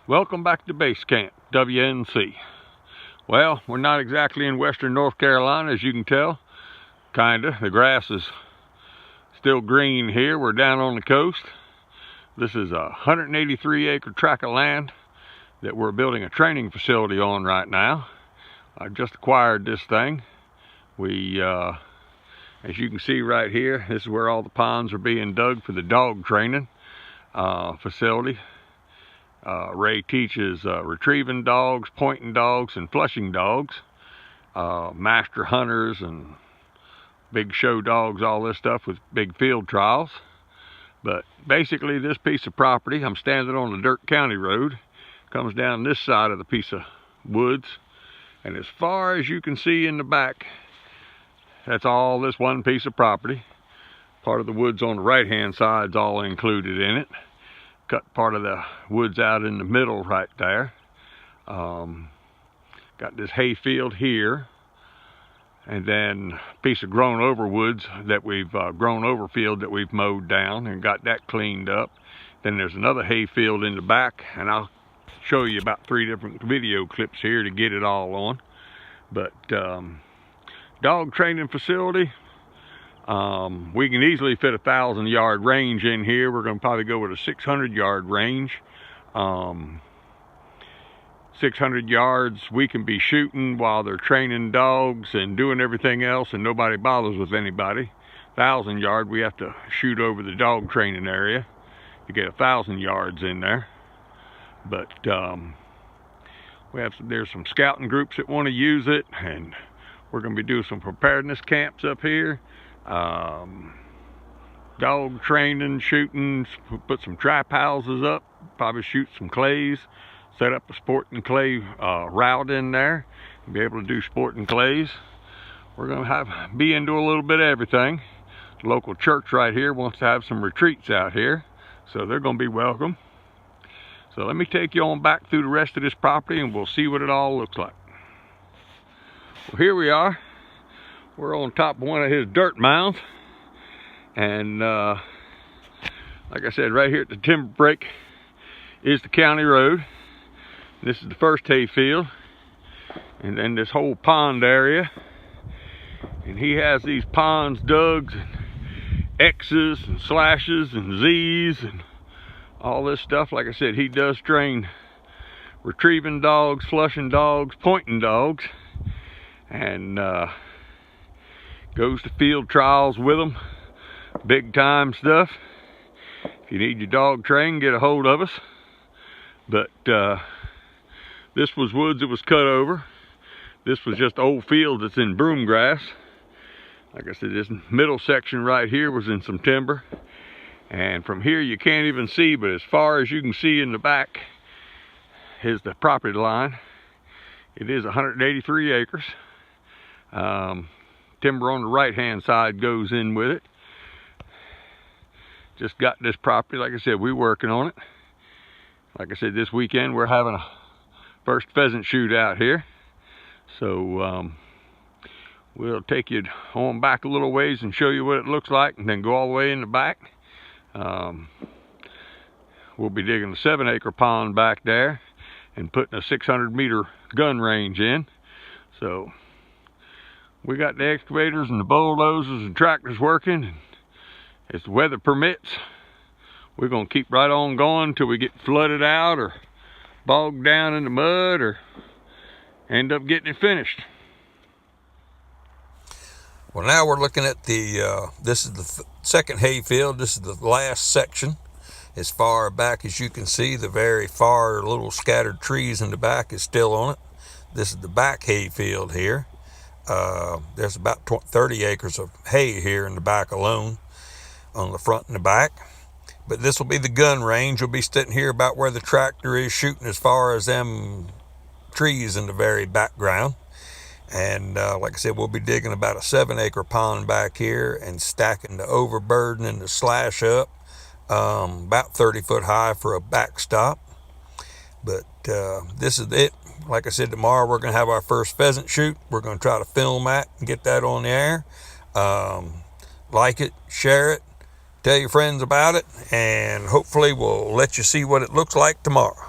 Welcome back to Base Camp, WNC. Well, we're not exactly in western North Carolina, as you can tell. Kinda. The grass is still green here. We're down on the coast. This is a 183-acre tract of land that we're building a training facility on right now. I've just acquired this thing. As you can see right here, this is where all the ponds are being dug for the dog training facility. Ray teaches retrieving dogs, pointing dogs, and flushing dogs, master hunters and big show dogs, all this stuff with big field trials. But basically this piece of property, I'm standing on the dirt county road, comes down this side of the piece of woods, and as far as you can see in the back, that's all this one piece of property. Part of the woods on the right hand side is all included in it. Cut part of the woods out in the middle right there. Got this hay field here, and then a piece of grown over woods that we've grown over field that we've mowed down and got that cleaned up. Then there's another hay field in the back, and I'll show you about 3 different video clips here to get it all on. But dog training facility, we can easily fit a 1,000-yard range in here. We're going to probably go with a 600-yard range. 600 yards we can be shooting while they're training dogs and doing everything else, and nobody bothers with anybody. 1,000-yard we have to shoot over the dog training area to get 1,000 yards in there. But there's some scouting groups that want to use it, and we're going to be doing some preparedness camps up here. Dog training, shooting, put some trap houses up, probably shoot some clays, set up a sporting clay route in there, and be able to do sporting clays. We're going to be into a little bit of everything. The local church right here wants to have some retreats out here, so they're going to be welcome. So let me take you on back through the rest of this property and we'll see what it all looks like. Well, here we are. We're on top of one of his dirt mounds, and like I said, right here at the timber break is the county road. This is the first hay field, and then this whole pond area, and he has these ponds dug, and X's and slashes and Z's and all this stuff. Like I said, he does train retrieving dogs, flushing dogs, pointing dogs, and goes to field trials with them, big time stuff. If you need your dog trained, get a hold of us. But this was woods that was cut over. This was just old field that's in broom grass. Like I said, this middle section right here was in some timber, and from here you can't even see, but as far as you can see in the back is the property line. It is 183 acres. Timber on the right hand side goes in with it. Just got this property. Like I said, we're working on it. Like I said, this weekend we're having a first pheasant shoot out here, so we'll take you on back a little ways and show you what it looks like, and then go all the way in the back. We'll be digging a 7-acre pond back there and putting a 600-meter gun range in. So we got the excavators and the bulldozers and tractors working, and as the weather permits, we're going to keep right on going until we get flooded out or bogged down in the mud or end up getting it finished. Well, now we're looking at this is the second hay field. This is the last section. As far back as you can see, the very far little scattered trees in the back is still on it. This is the back hay field here. There's about 30 acres of hay here in the back alone, on the front and the back. But this will be the gun range. We'll be sitting here about where the tractor is, shooting as far as them trees in the very background. And like I said, we'll be digging about a 7-acre pond back here and stacking the overburden and the slash up about 30 foot high for a backstop. But this is it. Like I said, tomorrow we're going to have our first pheasant shoot. We're going to try to film that and get that on the air. Like it, share it, tell your friends about it, and hopefully we'll let you see what it looks like tomorrow.